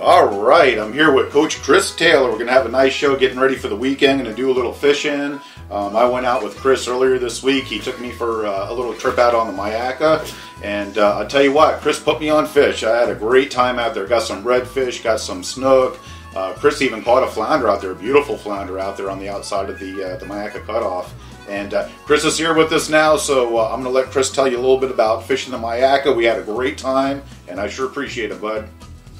All right, I'm here with Coach Chris Taylor. We're going to have a nice show getting ready for the weekend. Going to do a little fishing. I went out with Chris earlier this week. He took me for a little trip out on the Myakka. And I'll tell you what, Chris put me on fish. I had a great time out there. Got some redfish, got some snook. Chris even caught a flounder out there, a beautiful flounder out there on the outside of the Myakka cutoff. And Chris is here with us now, so I'm going to let Chris tell you a little bit about fishing the Myakka. We had a great time, and I sure appreciate it, bud.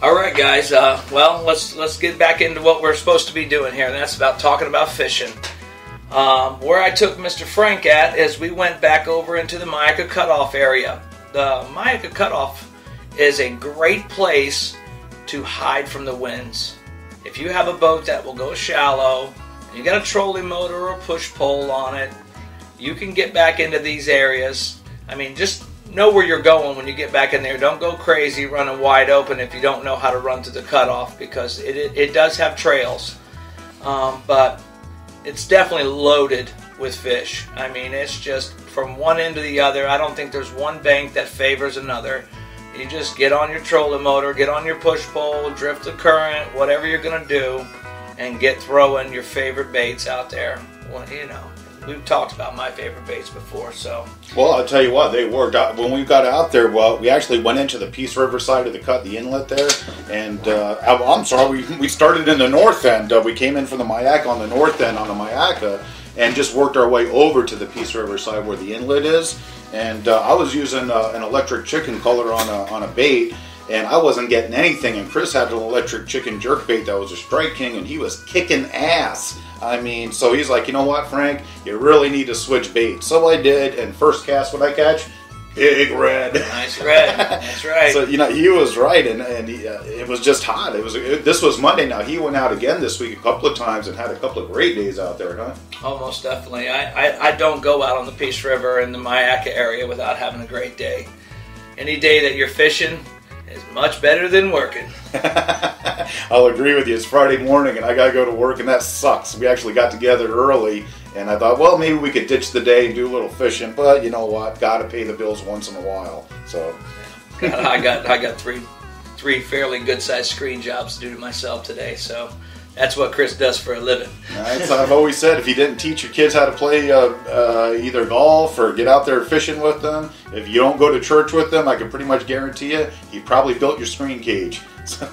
All right, guys. Well, let's get back into what we're supposed to be doing here, and that's about talking about fishing. Where I took Mr. Frank at is we went back over into the Myakka cutoff area. The Myakka cutoff is a great place to hide from the winds. If you have a boat that will go shallow, and you got a trolling motor or a push pole on it, you can get back into these areas. I mean, just know where you're going when you get back in there. Don't go crazy running wide open if you don't know how to run to the cutoff, because it does have trails, but it's definitely loaded with fish. I mean, it's just from one end to the other. I don't think there's one bank that favors another. You just get on your trolling motor, get on your push pole, drift the current, whatever you're going to do, and get throwing your favorite baits out there. Well, you know, we've talked about my favorite baits before, so. Well, I'll tell you what, they worked out. When we got out there, well, we actually went into the Peace River side of the cut, the inlet there, and I'm sorry, we started in the north end. We came in from the Myakka on the north end on the Myakka, and just worked our way over to the Peace River side where the inlet is. And I was using an electric chicken color on a bait, and I wasn't getting anything. And Chris had an electric chicken jerk bait that was a Strike King, and he was kicking ass. I mean, so he's like, you know what, Frank, you really need to switch bait. So I did, and first cast, what I catch? Big red. Nice red. That's right. So, you know, he was right, and it was just hot. This was Monday. Now, he went out again this week a couple of times and had a couple of great days out there, huh? Oh, most definitely. I don't go out on the Peace River in the Myakka area without having a great day. Any day that you're fishing is much better than working. I'll agree with you. It's Friday morning, and I got to go to work, and that sucks. We actually got together early, and I thought, well, maybe we could ditch the day and do a little fishing, but you know what? Got to pay the bills once in a while. So, I got three fairly good-sized screen jobs to do to myself today, so that's what Chris does for a living. Right, so I've always said, if you didn't teach your kids how to play either golf or get out there fishing with them, if you don't go to church with them, I can pretty much guarantee you probably built your screen cage. So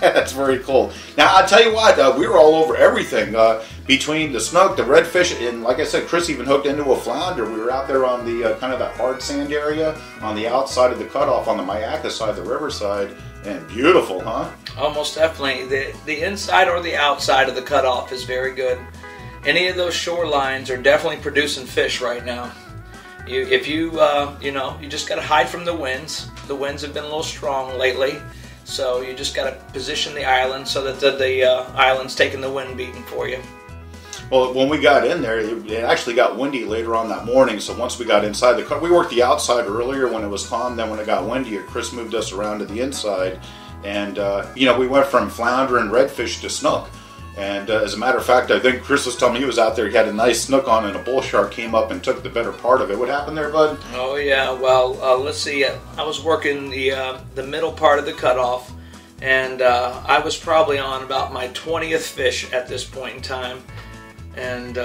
that's very cool. Now, I'll tell you what, we were all over everything. Between the snook, the redfish, and like I said, Chris even hooked into a flounder. We were out there on the kind of that hard sand area on the outside of the cutoff on the Myakka side, the riverside, and beautiful, huh? Almost definitely. The inside or the outside of the cutoff is very good. Any of those shorelines are definitely producing fish right now. You just got to hide from the winds. The winds have been a little strong lately, so you just got to position the island so that the island's taking the wind beating for you. Well, when we got in there, it actually got windy later on that morning. So once we got inside the cut, we worked the outside earlier when it was calm. Then when it got windier, Chris moved us around to the inside. And, we went from flounder and redfish to snook. And as a matter of fact, I think Chris was telling me he was out there. He had a nice snook on, and a bull shark came up and took the better part of it. What happened there, bud? Oh, yeah. Well, let's see. I was working the middle part of the cutoff, and I was probably on about my 20th fish at this point in time. And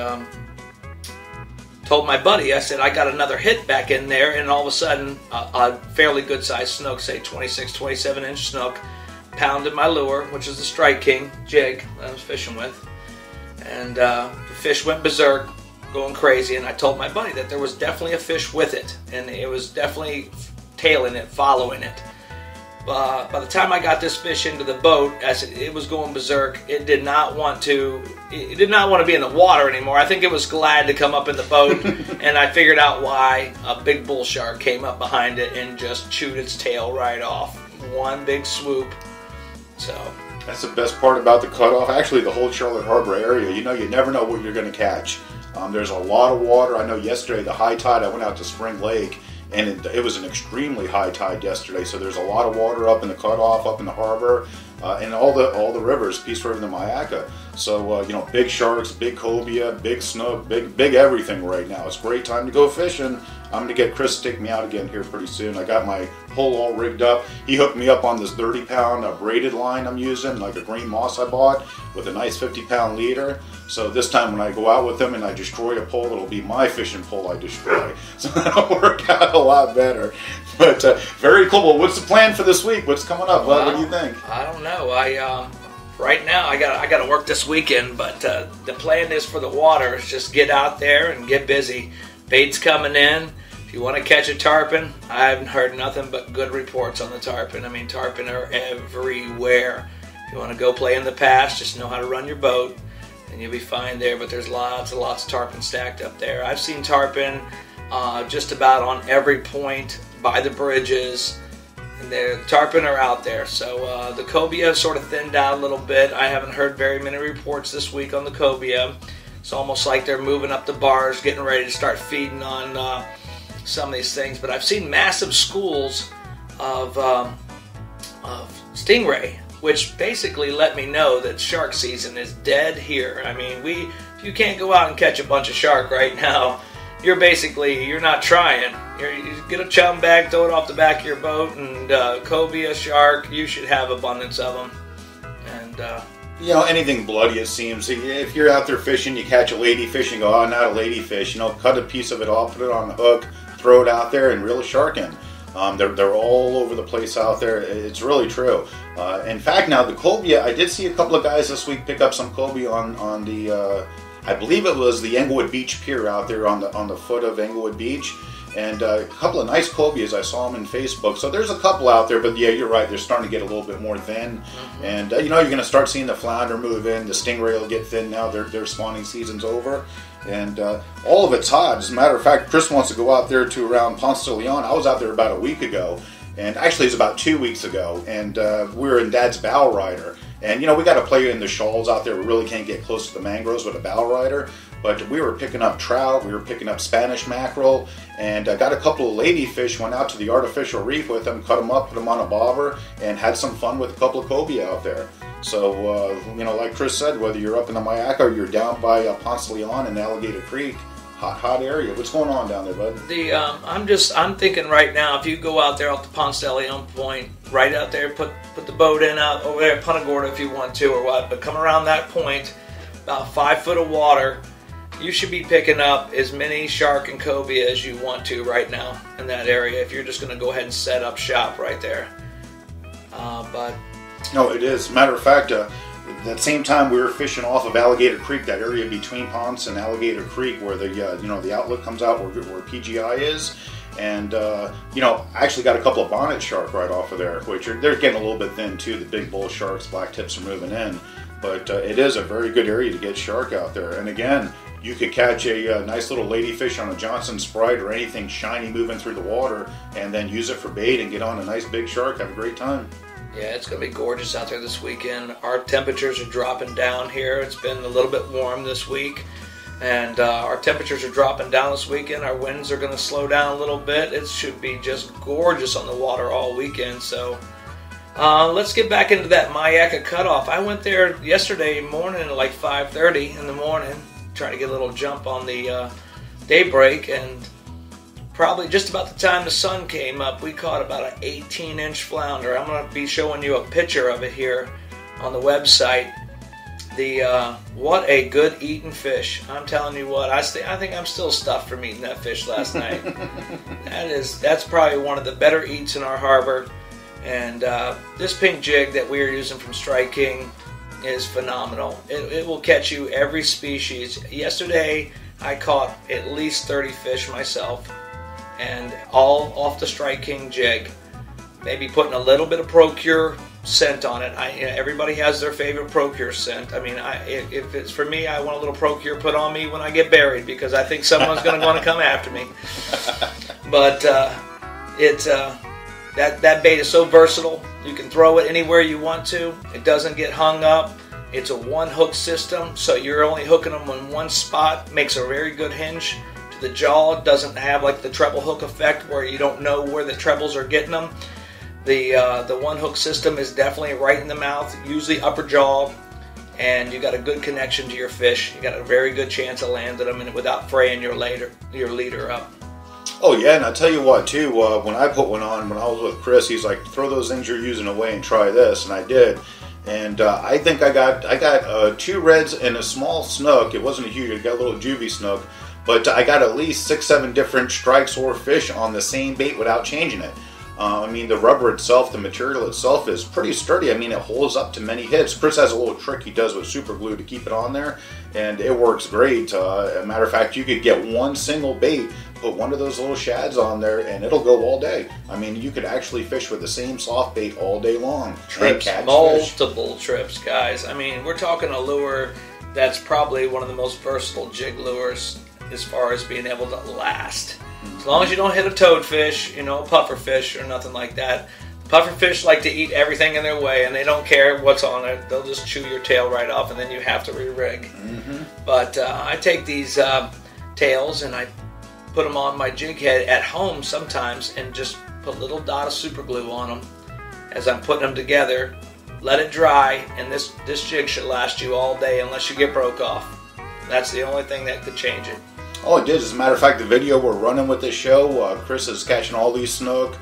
told my buddy, I said, I got another hit back in there, and all of a sudden, a fairly good-sized snook, say 26, 27-inch snook, pounded my lure, which is the Strike King jig that I was fishing with. And the fish went berserk, going crazy, and I told my buddy that there was definitely a fish with it, and it was definitely tailing it, following it. By the time I got this fish into the boat, as it was going berserk, it did not want to be in the water anymore. I think it was glad to come up in the boat, and I figured out why. A big bull shark came up behind it and just chewed its tail right off. One big swoop. So that's the best part about the cutoff. Actually, the whole Charlotte Harbor area. You never know what you're going to catch. There's a lot of water. I know yesterday the high tide. I went out to Spring Lake. And it was an extremely high tide yesterday, so there's a lot of water up in the cutoff, up in the harbor, and all the rivers, Peace River and the Myakka. So, big sharks, big cobia, big snook, big everything right now. It's a great time to go fishing. I'm going to get Chris to take me out again here pretty soon. I got my pole all rigged up. He hooked me up on this 30-pound braided line I'm using, like a green moss I bought, with a nice 50-pound leader. So this time when I go out with him and I destroy a pole, it'll be my fishing pole I destroy. So that'll work out a lot better. But very cool. Well, what's the plan for this week? What's coming up? What do you think? I don't know. Right now, I got to work this weekend, but the plan is for the water is just get out there and get busy. Bait's coming in. If you want to catch a tarpon, I haven't heard nothing but good reports on the tarpon. I mean, tarpon are everywhere. If you want to go play in the pass, just know how to run your boat, and you'll be fine there. But there's lots and lots of tarpon stacked up there. I've seen tarpon just about on every point by the bridges. And the tarpon are out there. So the cobia sort of thinned out a little bit. I haven't heard very many reports this week on the cobia. It's almost like they're moving up the bars, getting ready to start feeding on some of these things. But I've seen massive schools of stingray, which basically let me know that shark season is dead here. I mean, if you can't go out and catch a bunch of shark right now, you're not trying. You get a chum bag, throw it off the back of your boat, and cobia, shark, you should have abundance of them. And anything bloody, it seems. If you're out there fishing, you catch a ladyfish and go, oh, not a ladyfish. Cut a piece of it off, put it on the hook, throw it out there, and reel a shark in. They're all over the place out there. It's really true. In fact, now the cobia, I did see a couple of guys this week pick up some cobia on the. I believe it was the Englewood Beach Pier out there on the foot of Englewood Beach, and a couple of nice cobias. I saw them in Facebook. So there's a couple out there, but yeah, you're right. They're starting to get a little bit more thin, and you're going to start seeing the flounder move in. The stingray will get thin now. Their spawning season's over, and all of it's hot. As a matter of fact, Chris wants to go out there to around Ponce de Leon. I was out there about a week ago, and actually it was about 2 weeks ago, and we were in Dad's bow rider. And, we got to play in the shoals out there. We really can't get close to the mangroves with a bow rider. But we were picking up trout. We were picking up Spanish mackerel. And I got a couple of ladyfish, went out to the artificial reef with them, cut them up, put them on a bobber, and had some fun with a couple of cobia out there. So, like Chris said, whether you're up in the Myakka or you're down by Ponce de Leon and Alligator Creek, hot area. What's going on down there, bud? I'm thinking right now, if you go out there off the Ponce de Leon point, right out there, put the boat in out over there at Punta Gorda if you want to or what, but come around that point, about 5 foot of water, you should be picking up as many shark and cobia as you want to right now in that area if you're just going to go ahead and set up shop right there. No, it is. Matter of fact, that same time we were fishing off of Alligator Creek, that area between Ponce and Alligator Creek where the outlet comes out where PGI is. And, I actually got a couple of bonnet shark right off of there, which they're getting a little bit thin too. The big bull sharks, black tips are moving in. But it is a very good area to get shark out there. And again, you could catch a nice little ladyfish on a Johnson Sprite or anything shiny moving through the water and then use it for bait and get on a nice big shark. Have a great time. Yeah, it's going to be gorgeous out there this weekend. Our temperatures are dropping down here. It's been a little bit warm this week. And our temperatures are dropping down this weekend. Our winds are going to slow down a little bit. It should be just gorgeous on the water all weekend. So let's get back into that Myakka cutoff. I went there yesterday morning at like 5:30 in the morning, trying to get a little jump on the daybreak. And probably just about the time the sun came up, we caught about an 18-inch flounder. I'm going to be showing you a picture of it here on the website. What a good eating fish. I'm telling you what, I think I'm still stuffed from eating that fish last night. That's probably one of the better eats in our harbor. And this pink jig that we are using from Strike King is phenomenal. It will catch you every species. Yesterday I caught at least 30 fish myself, and all off the Strike King jig. Maybe putting a little bit of Procure scent on it. Everybody has their favorite Procure scent. I mean, if it's for me, I want a little Procure put on me when I get buried because I think someone's going to want to come after me. But that bait is so versatile. You can throw it anywhere you want to. It doesn't get hung up. It's a one hook system, so you're only hooking them in one spot. Makes a very good hinge to the jaw. It doesn't have like the treble hook effect where you don't know where the trebles are getting them. The one hook system is definitely right in the mouth, usually upper jaw, and you got a good connection to your fish. You got a very good chance of landing them and without fraying your leader up. Oh yeah, and I'll tell you what too, when I put one on, when I was with Chris, he's like, throw those things you're using away and try this, and I did. And I think I got 2 reds and a small snook. It wasn't a huge, I got a little juvie snook, but I got at least 6-7 different strikes or fish on the same bait without changing it. I mean, the rubber itself, the material itself is pretty sturdy. I mean, it holds up to many hits. Chris has a little trick he does with super glue to keep it on there, and it works great. As a matter of fact, you could get one single bait, put one of those little shads on there, and it'll go all day. I mean, you could actually fish with the same soft bait all day long. Trips, multiple trips, guys. I mean, we're talking a lure that's probably one of the most versatile jig lures as far as being able to last. As long as you don't hit a toadfish, you know, a pufferfish or nothing like that. Pufferfish like to eat everything in their way, and they don't care what's on it. They'll just chew your tail right off, and then you have to re-rig. But I take these tails and I put them on my jig head at home sometimes and just put a little dot of super glue on them as I'm putting them together. Let it dry, and this jig should last you all day unless you get broke off. That's the only thing that could change it. Oh, it did. As a matter of fact, the video we're running with this show, Chris is catching all these snook,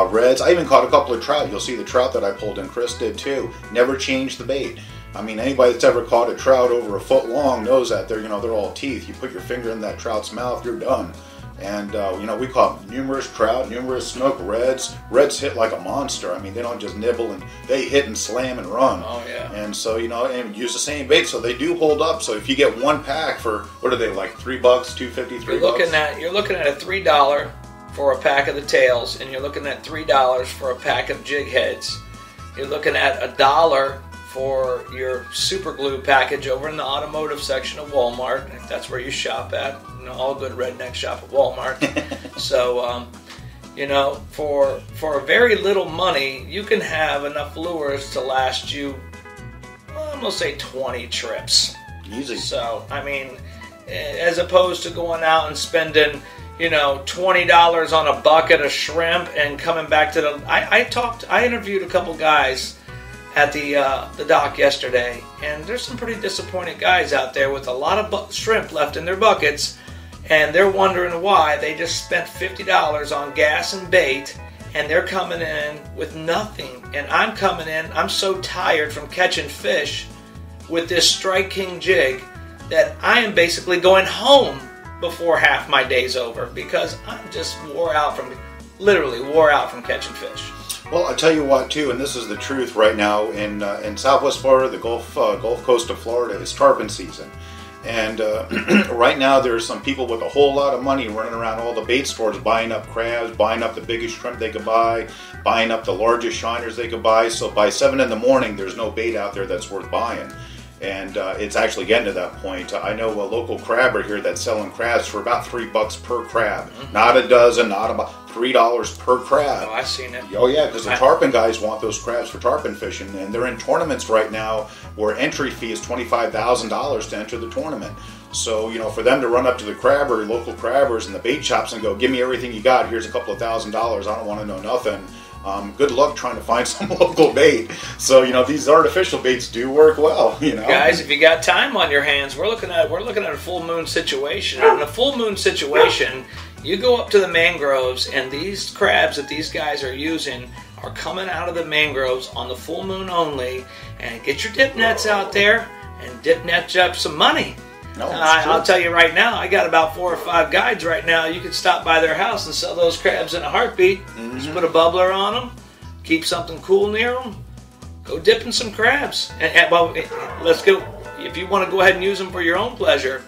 reds. I even caught a couple of trout. You'll see the trout that I pulled, and Chris did too. Never changed the bait. I mean, anybody that's ever caught a trout over a foot long knows that they're all teeth. You put your finger in that trout's mouth, you're done. And we caught numerous trout, numerous snook, reds. Reds hit like a monster. I mean, they don't just nibble, and they hit and slam and run. Oh yeah. And so and use the same bait, so they do hold up. So if you get one pack for, what are they, like $3, $2.50, $3? You're looking at a $3 for a pack of the tails, and you're looking at $3 for a pack of jig heads. You're looking at $1 for your super glue package over in the automotive section of Walmart. If that's where you shop at. All good rednecks shop at Walmart. So, for very little money, you can have enough lures to last you, I'm going to say 20 trips. Easy. So, I mean, as opposed to going out and spending, $20 on a bucket of shrimp and coming back to the... I interviewed a couple guys at the dock yesterday, and there's some pretty disappointed guys out there with a lot of shrimp left in their buckets, and they're wondering why they just spent $50 on gas and bait, and they're coming in with nothing. And I'm coming in, I'm so tired from catching fish with this Strike King jig that I am basically going home before half my day's over because I'm just literally wore out from catching fish. Well, I'll tell you what, too, and this is the truth right now, in Southwest Florida, the Gulf Coast of Florida, is tarpon season. And right now there's some people with a whole lot of money running around all the bait stores buying up crabs, buying up the biggest shrimp they could buy, buying up the largest shiners they could buy. So by 7 in the morning, there's no bait out there that's worth buying. And it's actually getting to that point. I know a local crabber here that's selling crabs for about $3 per crab. Not a dozen, not about $3 per crab. Oh, I've seen it. Oh yeah, because the tarpon guys want those crabs for tarpon fishing, and they're in tournaments right now where entry fee is $25,000 to enter the tournament. So, for them to run up to the crabber, local crabbers and the bait shops and go, give me everything you got, here's a couple of $1,000, I don't want to know nothing. Good luck trying to find some local bait. So, these artificial baits do work well, Guys, if you got time on your hands, we're looking at a full moon situation. And in a full moon situation, you go up to the mangroves, and these crabs that these guys are using are coming out of the mangroves on the full moon only. And get your dip nets out there and dip net up some money. No, I'll tell you right now, I got about 4 or 5 guides right now. You could stop by their house and sell those crabs in a heartbeat. Just put a bubbler on them, keep something cool near them, go dipping some crabs. Well, let's go. If you want to go ahead and use them for your own pleasure,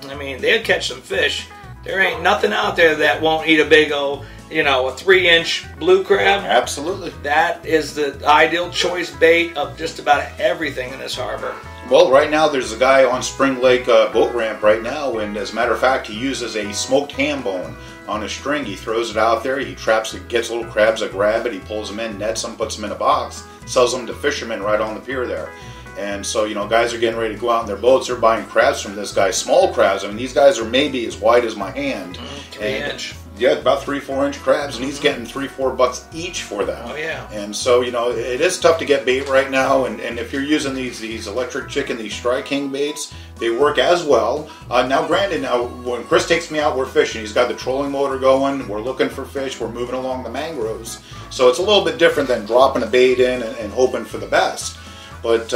I mean, they'll catch some fish. There ain't nothing out there that won't eat a big old, a 3-inch blue crab. Absolutely. That is the ideal choice bait of just about everything in this harbor. Well, right now there's a guy on Spring Lake boat ramp right now, and as a matter of fact, he uses a smoked ham bone on a string. He throws it out there, he traps it, gets little crabs that grab it, he pulls them in, nets them, puts them in a box, sells them to fishermen right on the pier there. And so, guys are getting ready to go out in their boats, they're buying crabs from this guy, small crabs. I mean, these guys are maybe as wide as my hand. 3-inch. Yeah, about 3-4 inch crabs, and he's getting $3-4 each for them. Oh yeah. And so it is tough to get bait right now. And if you're using these electric chicken, these Strike King baits, they work as well. Now, granted, when Chris takes me out, we're fishing. He's got the trolling motor going. We're looking for fish. We're moving along the mangroves. So it's a little bit different than dropping a bait in and hoping for the best. But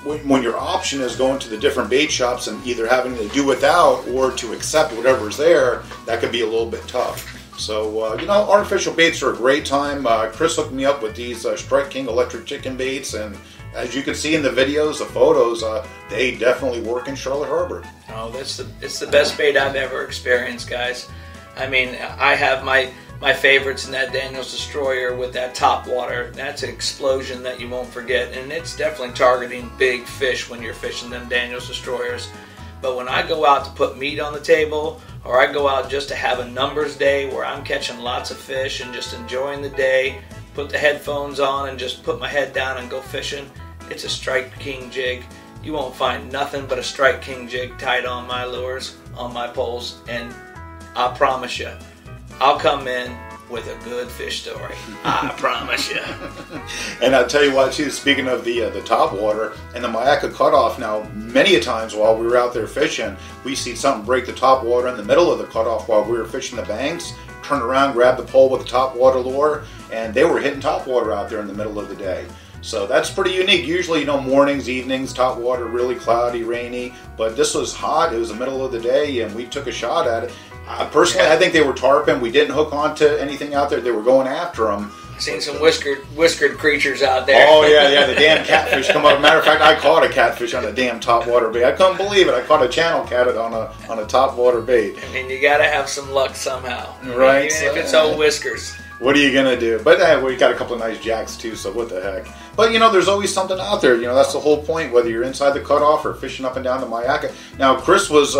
when your option is going to the different bait shops and either having to do without or to accept whatever's there, that can be a little bit tough. So, artificial baits are a great time. Chris hooked me up with these Strike King electric chicken baits, and as you can see in the videos, the photos, they definitely work in Charlotte Harbor. Oh, it's the best bait I've ever experienced, guys. I mean, I have my favorites in that Daniel's Destroyer with that top water. That's an explosion that you won't forget, and it's definitely targeting big fish when you're fishing them Daniel's Destroyers. But when I go out to put meat on the table, or I go out just to have a numbers day where I'm catching lots of fish and just enjoying the day, put the headphones on and just put my head down and go fishing, it's a Strike King jig. You won't find nothing but a Strike King jig tied on my lures, on my poles, and I promise you, I'll come in with a good fish story. I promise you. And I'll tell you what, too, speaking of the top water and the Myakka cutoff, now, many a times while we were out there fishing, we see something break the top water in the middle of the cutoff while we were fishing the banks, turn around, grab the pole with the top water lure, and they were hitting top water out there in the middle of the day. So that's pretty unique. Usually, mornings, evenings, top water, really cloudy, rainy, but this was hot. It was the middle of the day, and we took a shot at it. Personally, I think they were tarpon. We didn't hook onto anything out there. They were going after them. I've seen some whiskered creatures out there. Oh, yeah, the damn catfish come up. Matter of fact, I caught a catfish on a damn top water bait. I couldn't believe it. I caught a channel cat on a top water bait. I mean, you got to have some luck somehow. Right. Even if it's old whiskers. What are you going to do? But we got a couple of nice jacks, too, so what the heck. But, there's always something out there. That's the whole point, whether you're inside the cutoff or fishing up and down the Myakka. Now, Chris was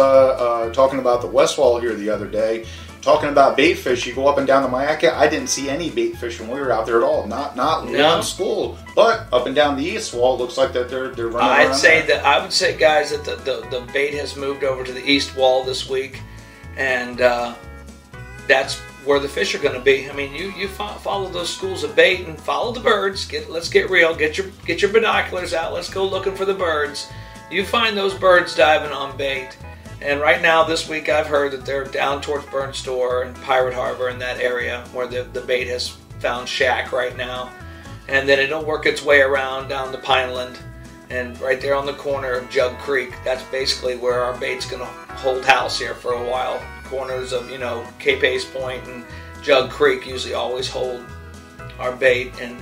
talking about the Westwall here the other day, talking about bait fish. You go up and down the Myakka. I didn't see any bait fish when we were out there at all. Not one school. But up and down the East Wall, looks like that they're running around. I would say, guys, that the bait has moved over to the East Wall this week, and that's where the fish are going to be. I mean, you follow those schools of bait and follow the birds. Let's get real. Get your binoculars out. Let's go looking for the birds. You find those birds diving on bait. And right now, this week, I've heard that they're down towards Burnt Store and Pirate Harbor in that area where the bait has found shack right now. And then it'll work its way around down to Pineland. And right there on the corner of Jug Creek, that's basically where our bait's going to hold house here for a while. Corners of, Cape Ace Point and Jug Creek usually always hold our bait. And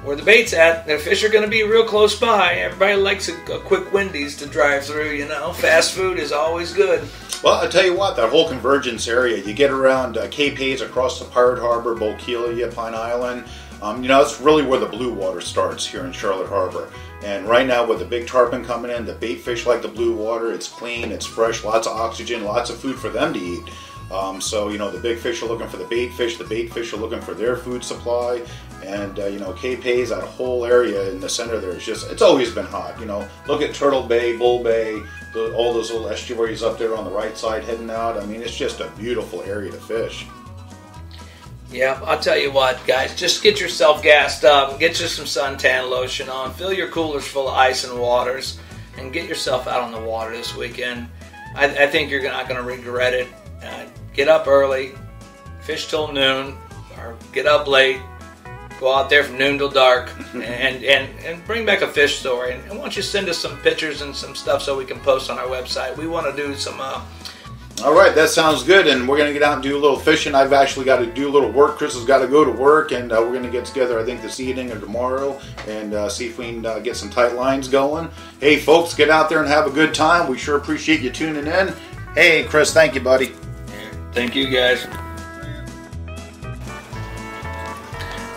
where the bait's at, the fish are going to be real close by. Everybody likes a quick Wendy's to drive through, Fast food is always good. Well, I'll tell you what, that whole convergence area, you get around Cape Ace across the Pirate Harbor, Bokeelia, Pine Island. That's really where the blue water starts here in Charlotte Harbor. And right now with the big tarpon coming in, the bait fish like the blue water, it's clean, it's fresh, lots of oxygen, lots of food for them to eat. So, the big fish are looking for the bait fish are looking for their food supply. And, Cape Ace, that whole area in the center there is it's always been hot. Look at Turtle Bay, Bull Bay, all those little estuaries up there on the right side heading out. I mean, it's just a beautiful area to fish. Yeah, I'll tell you what, guys, just get yourself gassed up, get you some suntan lotion on, fill your coolers full of ice and waters, and get yourself out on the water this weekend. I think you're not going to regret it. Get up early, fish till noon, or get up late, go out there from noon till dark, and bring back a fish story. And why don't you send us some pictures and some stuff so we can post on our website. We want to do some... All right, that sounds good, and we're going to get out and do a little fishing. I've actually got to do a little work. Chris has got to go to work, and we're going to get together, I think, this evening or tomorrow, and see if we can get some tight lines going. Hey, folks, get out there and have a good time. We sure appreciate you tuning in. Hey, Chris, thank you, buddy. Thank you, guys.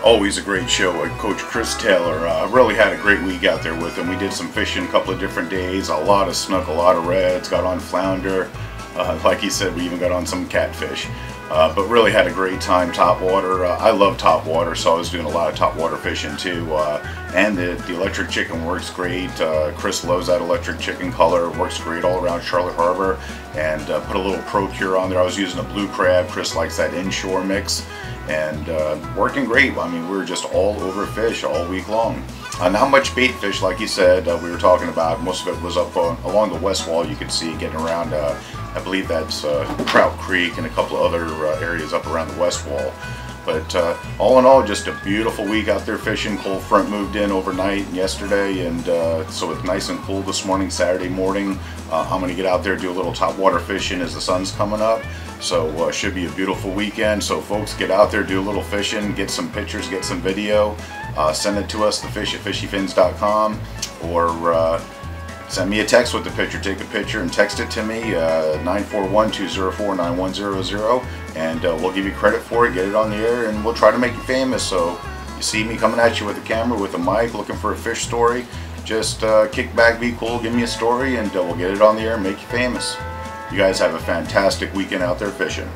Always a great show. Coach Chris Taylor really had a great week out there with him. We did some fishing a couple of different days, a lot of snook, a lot of reds, got on flounder. Like he said, we even got on some catfish. But really had a great time top water. I love top water, so I was doing a lot of top water fishing too. And the electric chicken works great. Chris loves that electric chicken color. It works great all around Charlotte Harbor. And put a little Pro-Cure on there. I was using a blue crab. Chris likes that inshore mix. And working great. I mean, we were just all over fish all week long. Not much bait fish, like you said, we were talking about. Most of it was up along the west wall. You could see getting around, I believe that's Trout Creek and a couple of other areas up around the west wall. But all in all, just a beautiful week out there fishing. Cold front moved in overnight yesterday, and so it's nice and cool this morning, Saturday morning. I'm going to get out there, do a little top water fishing as the sun's coming up. So should be a beautiful weekend. So folks, get out there, do a little fishing, get some pictures, get some video. Send it to us, thefish@fishyfins.com, or send me a text with the picture. Take a picture and text it to me, 941-204-9100, and we'll give you credit for it, get it on the air, and we'll try to make you famous. So you see me coming at you with a camera, with a mic, looking for a fish story, just kick back, be cool, give me a story, and we'll get it on the air and make you famous. You guys have a fantastic weekend out there fishing.